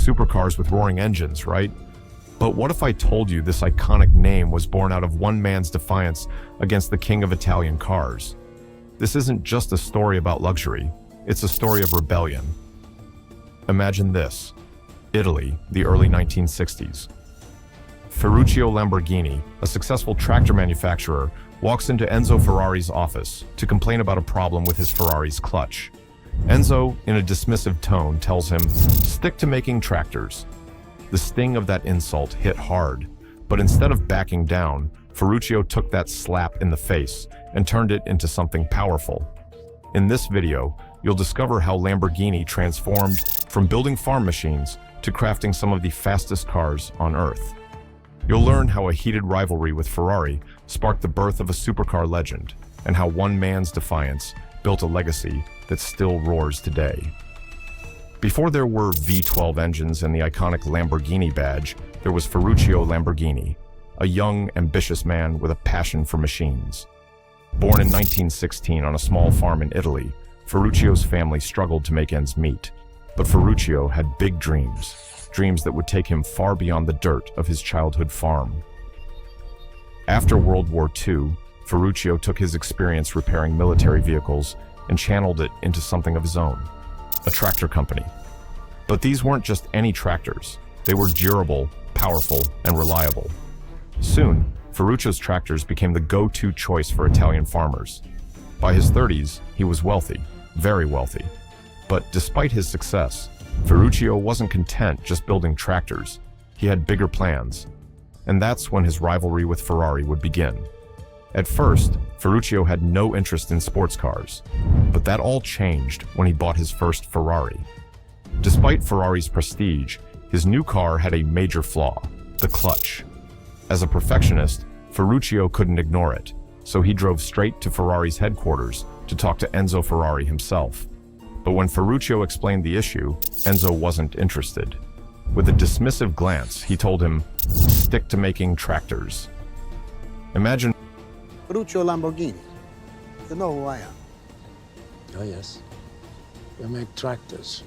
supercars with roaring engines, right? But what if I told you this iconic name was born out of one man's defiance against the king of Italian cars? This isn't just a story about luxury, it's a story of rebellion. Imagine this: Italy, the early 1960s. Ferruccio Lamborghini, a successful tractor manufacturer, walks into Enzo Ferrari's office to complain about a problem with his Ferrari's clutch. Enzo, in a dismissive tone, tells him, "Stick to making tractors." The sting of that insult hit hard, but instead of backing down, Ferruccio took that slap in the face and turned it into something powerful. In this video, you'll discover how Lamborghini transformed from building farm machines to crafting some of the fastest cars on Earth. You'll learn how a heated rivalry with Ferrari sparked the birth of a supercar legend, and how one man's defiance built a legacy that still roars today. Before there were V12 engines and the iconic Lamborghini badge, there was Ferruccio Lamborghini, a young, ambitious man with a passion for machines. Born in 1916 on a small farm in Italy, Ferruccio's family struggled to make ends meet. But Ferruccio had big dreams that would take him far beyond the dirt of his childhood farm. After World War II, Ferruccio took his experience repairing military vehicles and channeled it into something of his own: a tractor company. But these weren't just any tractors. They were durable, powerful, and reliable. Soon, Ferruccio's tractors became the go-to choice for Italian farmers. By his 30s, he was wealthy, very wealthy. But despite his success, Ferruccio wasn't content just building tractors. He had bigger plans. And that's when his rivalry with Ferrari would begin. At first, Ferruccio had no interest in sports cars, but that all changed when he bought his first Ferrari. Despite Ferrari's prestige, his new car had a major flaw: the clutch. As a perfectionist, Ferruccio couldn't ignore it, so he drove straight to Ferrari's headquarters to talk to Enzo Ferrari himself. But when Ferruccio explained the issue, Enzo wasn't interested. With a dismissive glance, he told him, "Stick to making tractors." Imagine Ferruccio Lamborghini. You know who I am. Oh, yes. We make tractors.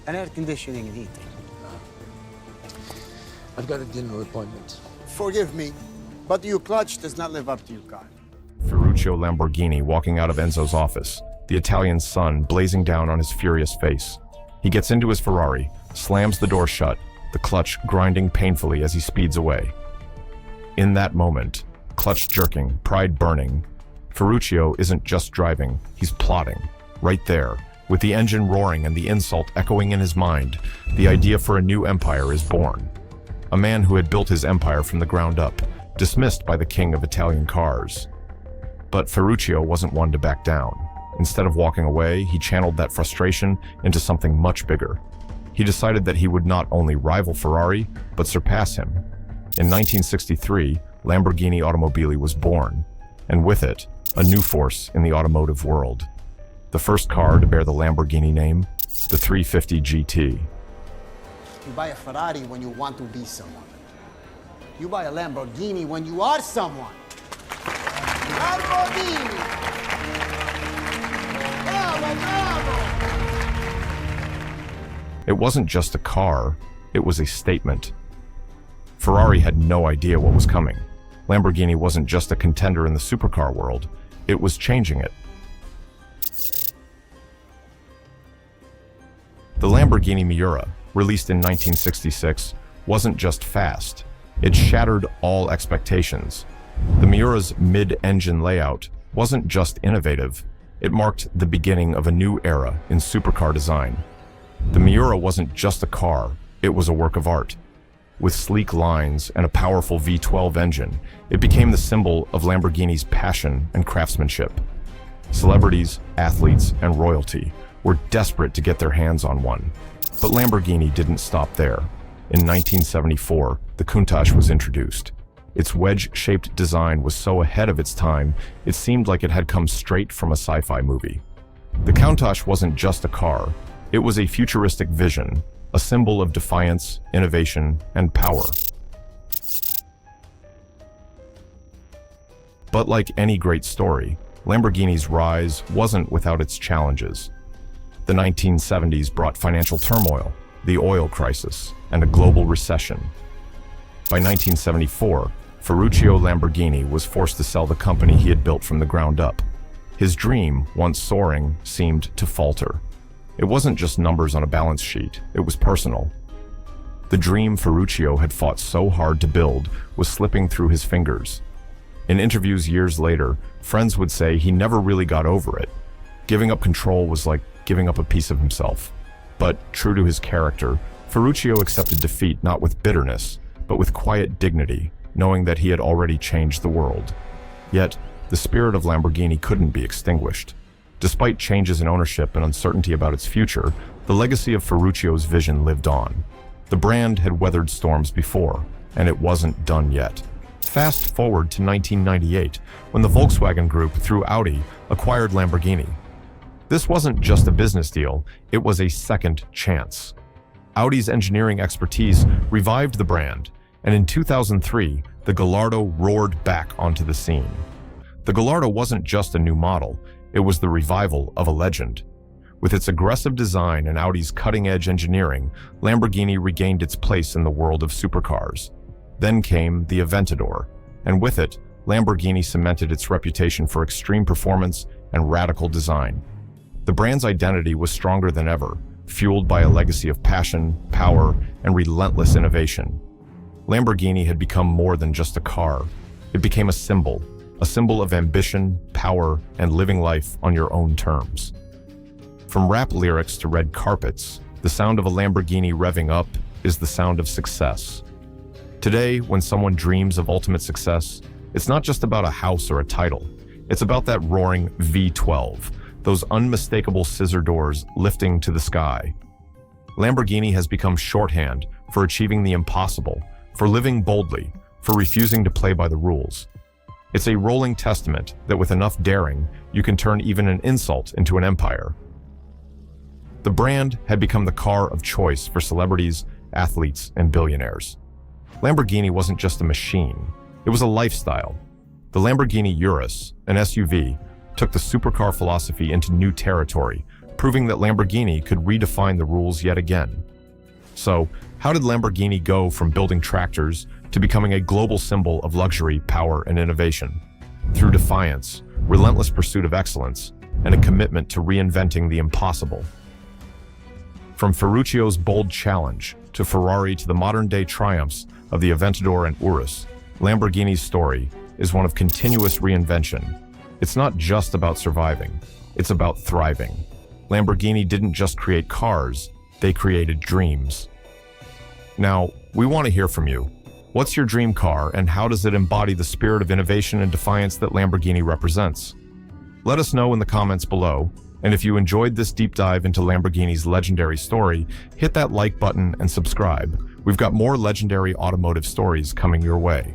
And air conditioning and heating. I've got a dinner appointment. Forgive me, but your clutch does not live up to your car. Ferruccio Lamborghini walking out of Enzo's office, the Italian sun blazing down on his furious face. He gets into his Ferrari, slams the door shut, the clutch grinding painfully as he speeds away. In that moment, clutch jerking, pride burning, Ferruccio isn't just driving, he's plotting. Right there, with the engine roaring and the insult echoing in his mind, the idea for a new empire is born. A man who had built his empire from the ground up, dismissed by the king of Italian cars. But Ferruccio wasn't one to back down. Instead of walking away, he channeled that frustration into something much bigger. He decided that he would not only rival Ferrari, but surpass him. In 1963, Lamborghini Automobili was born, and with it, a new force in the automotive world. The first car to bear the Lamborghini name, the 350 GT. You buy a Ferrari when you want to be someone. You buy a Lamborghini when you are someone. Lamborghini! Bravo, bravo! It wasn't just a car, it was a statement. Ferrari had no idea what was coming. Lamborghini wasn't just a contender in the supercar world, it was changing it. The Lamborghini Miura, released in 1966, wasn't just fast. It shattered all expectations. The Miura's mid-engine layout wasn't just innovative, it marked the beginning of a new era in supercar design. The Miura wasn't just a car, it was a work of art. With sleek lines and a powerful V12 engine, it became the symbol of Lamborghini's passion and craftsmanship. Celebrities, athletes, and royalty were desperate to get their hands on one. But Lamborghini didn't stop there. In 1974, the Countach was introduced. Its wedge-shaped design was so ahead of its time, it seemed like it had come straight from a sci-fi movie. The Countach wasn't just a car, it was a futuristic vision, a symbol of defiance, innovation, and power. But like any great story, Lamborghini's rise wasn't without its challenges. The 1970s brought financial turmoil, the oil crisis, and a global recession. By 1974, Ferruccio Lamborghini was forced to sell the company he had built from the ground up. His dream, once soaring, seemed to falter. It wasn't just numbers on a balance sheet, it was personal. The dream Ferruccio had fought so hard to build was slipping through his fingers. In interviews years later, friends would say he never really got over it. Giving up control was like giving up a piece of himself. But, true to his character, Ferruccio accepted defeat not with bitterness, but with quiet dignity, knowing that he had already changed the world. Yet, the spirit of Lamborghini couldn't be extinguished. Despite changes in ownership and uncertainty about its future, the legacy of Ferruccio's vision lived on. The brand had weathered storms before, and it wasn't done yet. Fast forward to 1998, when the Volkswagen Group, through Audi, acquired Lamborghini. This wasn't just a business deal, it was a second chance. Audi's engineering expertise revived the brand, and in 2003, the Gallardo roared back onto the scene. The Gallardo wasn't just a new model, it was the revival of a legend. With its aggressive design and Audi's cutting-edge engineering, Lamborghini regained its place in the world of supercars. Then came the Aventador, and with it, Lamborghini cemented its reputation for extreme performance and radical design. The brand's identity was stronger than ever, fueled by a legacy of passion, power, and relentless innovation. Lamborghini had become more than just a car. It became a symbol of ambition, power, and living life on your own terms. From rap lyrics to red carpets, the sound of a Lamborghini revving up is the sound of success. Today, when someone dreams of ultimate success, it's not just about a house or a title. It's about that roaring V12, those unmistakable scissor doors lifting to the sky. Lamborghini has become shorthand for achieving the impossible, for living boldly, for refusing to play by the rules. It's a rolling testament that with enough daring, you can turn even an insult into an empire. The brand had become the car of choice for celebrities, athletes, and billionaires. Lamborghini wasn't just a machine, it was a lifestyle. The Lamborghini Urus, an SUV, took the supercar philosophy into new territory, proving that Lamborghini could redefine the rules yet again. So, how did Lamborghini go from building tractors to becoming a global symbol of luxury, power, and innovation? Through defiance, relentless pursuit of excellence, and a commitment to reinventing the impossible. From Ferruccio's bold challenge to Ferrari to the modern-day triumphs of the Aventador and Urus, Lamborghini's story is one of continuous reinvention. It's not just about surviving, it's about thriving. Lamborghini didn't just create cars, they created dreams. Now, we want to hear from you. What's your dream car and how does it embody the spirit of innovation and defiance that Lamborghini represents? Let us know in the comments below. And if you enjoyed this deep dive into Lamborghini's legendary story, hit that like button and subscribe. We've got more legendary automotive stories coming your way.